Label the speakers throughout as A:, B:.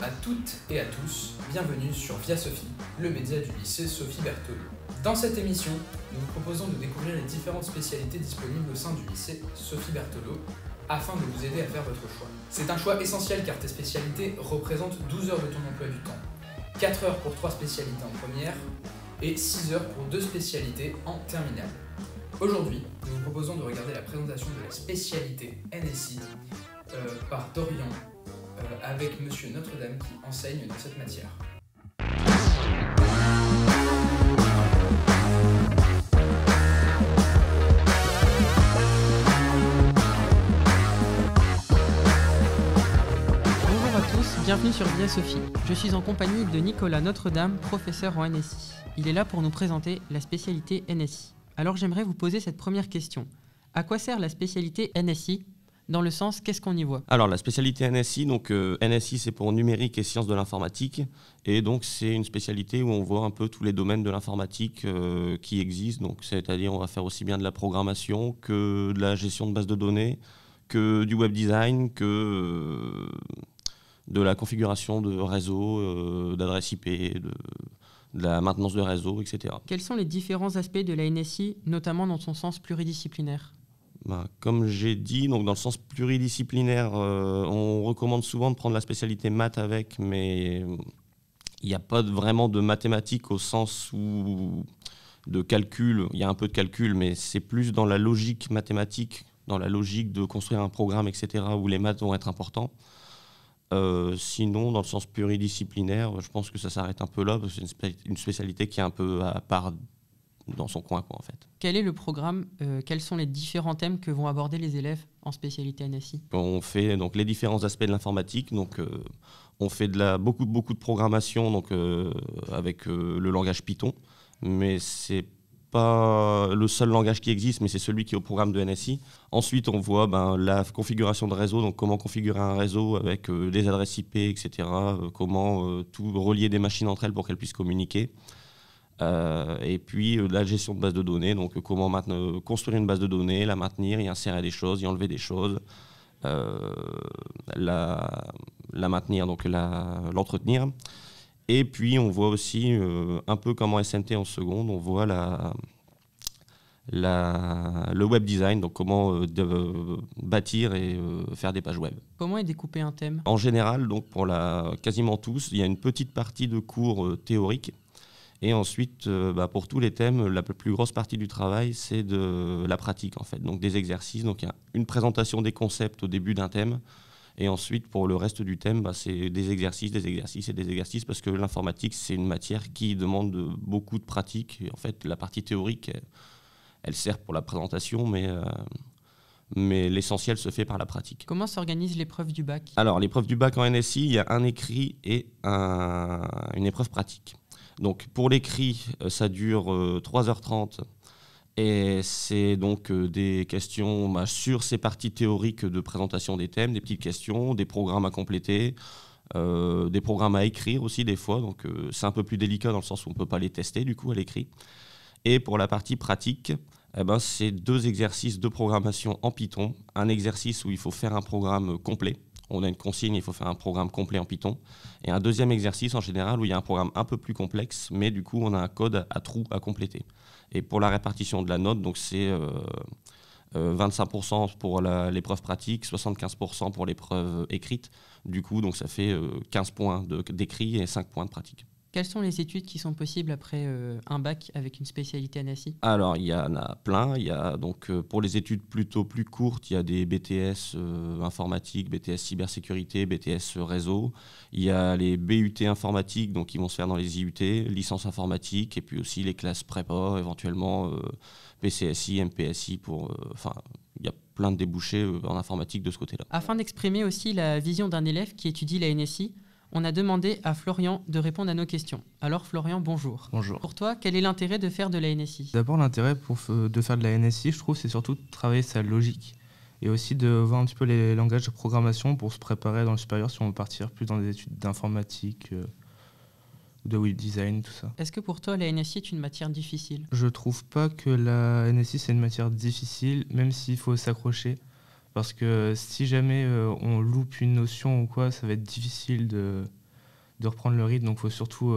A: à toutes et à tous, bienvenue sur Via Sophie, le média du lycée Sophie Berthelot. Dans cette émission, nous vous proposons de découvrir les différentes spécialités disponibles au sein du lycée Sophie Berthelot afin de vous aider à faire votre choix. C'est un choix essentiel car tes spécialités représentent 12 heures de ton emploi du temps, 4 heures pour 3 spécialités en première et 6 heures pour 2 spécialités en terminale. Aujourd'hui, nous vous proposons de regarder la présentation de la spécialité NSI par Dorian avec Monsieur Notre-Dame qui enseigne dans cette matière.
B: Bonjour à tous, bienvenue sur Via Sophie. Je suis en compagnie de Nicolas Notre-Dame, professeur en NSI. Il est là pour nous présenter la spécialité NSI. Alors j'aimerais vous poser cette première question. À quoi sert la spécialité NSI ? Dans le sens, qu'est-ce qu'on y voit ?
C: Alors la spécialité NSI, donc NSI c'est pour numérique et sciences de l'informatique, et donc c'est une spécialité où on voit un peu tous les domaines de l'informatique qui existent, donc c'est-à-dire on va faire aussi bien de la programmation que de la gestion de bases de données, que du web design, que de la configuration de réseau, d'adresse IP, de la maintenance de réseau, etc.
B: Quels sont les différents aspects de la NSI, notamment dans son sens pluridisciplinaire ?
C: Comme j'ai dit, donc dans le sens pluridisciplinaire, on recommande souvent de prendre la spécialité maths avec, mais il n'y a pas vraiment de mathématiques au sens où de calcul. Il y a un peu de calcul, mais c'est plus dans la logique mathématique, dans la logique de construire un programme, etc., où les maths vont être importants. Sinon, dans le sens pluridisciplinaire, je pense que ça s'arrête un peu là, parce que c'est une spécialité qui est un peu à part dans son coin, en fait.
B: Quel est le programme quels sont les différents thèmes que vont aborder les élèves en spécialité NSI ?
C: On fait donc les différents aspects de l'informatique. Donc, on fait beaucoup de programmation donc, avec le langage Python, mais c'est pas le seul langage qui existe, mais c'est celui qui est au programme de NSI. Ensuite, on voit la configuration de réseau, donc comment configurer un réseau avec des adresses IP, etc., comment tout relier des machines entre elles pour qu'elles puissent communiquer. Et puis la gestion de base de données, donc comment construire une base de données, la maintenir, y insérer des choses, y enlever des choses, la maintenir, donc l'entretenir. Et puis on voit aussi, un peu comme en SMT en seconde, on voit le web design, donc comment bâtir et faire des pages web.
B: Comment est découpé un thème ?
C: En général, donc pour quasiment tous, il y a une petite partie de cours théoriques. Et ensuite, pour tous les thèmes, la plus grosse partie du travail, c'est de la pratique, en fait. Donc des exercices. Donc il y a une présentation des concepts au début d'un thème. Et ensuite, pour le reste du thème, c'est des exercices et des exercices, parce que l'informatique, c'est une matière qui demande beaucoup de pratique. Et en fait, la partie théorique, elle sert pour la présentation, mais l'essentiel se fait par la pratique.
B: Comment s'organise l'épreuve du bac ?
C: Alors, l'épreuve du bac en NSI, il y a un écrit et une épreuve pratique. Donc pour l'écrit, ça dure 3h30 et c'est donc des questions sur ces parties théoriques de présentation des thèmes, des petites questions, des programmes à compléter, des programmes à écrire aussi des fois. Donc c'est un peu plus délicat dans le sens où on ne peut pas les tester du coup à l'écrit. Et pour la partie pratique, c'est 2 exercices de programmation en Python. Un exercice où il faut faire un programme complet. On a une consigne, il faut faire un programme complet en Python. Et un deuxième exercice en général où il y a un programme un peu plus complexe, mais du coup on a un code à trous à compléter. Et pour la répartition de la note, donc c'est 25% pour l'épreuve pratique, 75% pour l'épreuve écrite. Du coup, donc ça fait 15 points d'écrit et 5 points de pratique.
B: Quelles sont les études qui sont possibles après un bac avec une spécialité NSI ?
C: Alors, il y en a plein. Il y a donc pour les études plutôt plus courtes, il y a des BTS informatique, BTS cybersécurité, BTS réseau. Il y a les BUT informatique, donc qui vont se faire dans les IUT, licence informatique, et puis aussi les classes prépa, éventuellement PCSI, MPSI. Il y a plein de débouchés en informatique de ce côté-là.
B: Afin d'exprimer aussi la vision d'un élève qui étudie la NSI, on a demandé à Florian de répondre à nos questions. Alors Florian, bonjour.
D: Bonjour.
B: Pour toi, quel est l'intérêt de faire de la NSI ?
D: D'abord, l'intérêt de faire de la NSI, je trouve, c'est surtout de travailler sa logique et aussi de voir un petit peu les langages de programmation pour se préparer dans le supérieur si on veut partir plus dans des études d'informatique, de web design, tout ça.
B: Est-ce que pour toi, la NSI est une matière difficile ?
D: Je trouve pas que la NSI c'est une matière difficile, même s'il faut s'accrocher. Parce que si jamais on loupe une notion ou quoi, ça va être difficile reprendre le rythme. Donc il faut surtout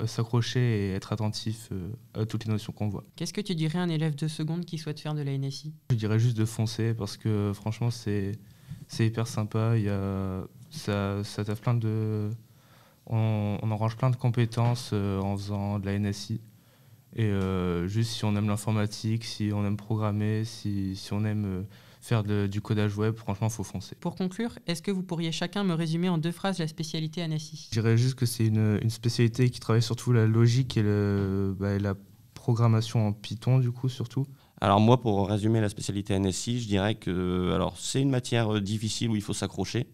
D: s'accrocher et être attentif à toutes les notions qu'on voit.
B: Qu'est-ce que tu dirais à un élève de seconde qui souhaite faire de la NSI ?
D: Je dirais juste de foncer parce que franchement c'est hyper sympa. Ça taffe plein de... On enrange plein de compétences en faisant de la NSI. Et juste si on aime l'informatique, si on aime programmer, si on aime faire du codage web, franchement, il faut foncer.
B: Pour conclure, est-ce que vous pourriez chacun me résumer en 2 phrases la spécialité NSI ?
D: Je dirais juste que c'est une spécialité qui travaille surtout la logique et la programmation en Python, du coup, surtout.
C: Alors moi, pour résumer la spécialité NSI, je dirais que c'est une matière difficile où il faut s'accrocher.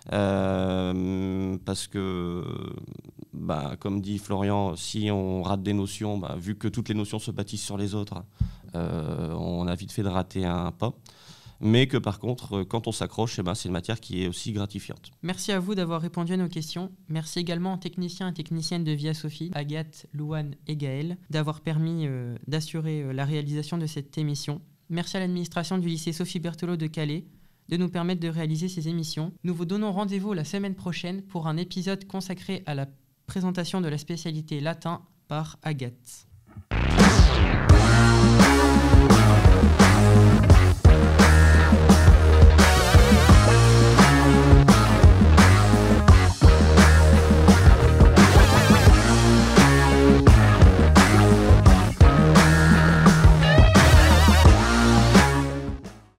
C: Parce que, comme dit Florian, si on rate des notions, vu que toutes les notions se bâtissent sur les autres, on a vite fait de rater un pas. Mais que par contre, quand on s'accroche, c'est une matière qui est aussi gratifiante.
B: Merci à vous d'avoir répondu à nos questions. Merci également aux techniciens et techniciennes de Via Sophie, Agathe, Louane et Gaël, d'avoir permis d'assurer la réalisation de cette émission. Merci à l'administration du lycée Sophie Berthelot de Calais de nous permettre de réaliser ces émissions. Nous vous donnons rendez-vous la semaine prochaine pour un épisode consacré à la présentation de la spécialité latin par Agathe.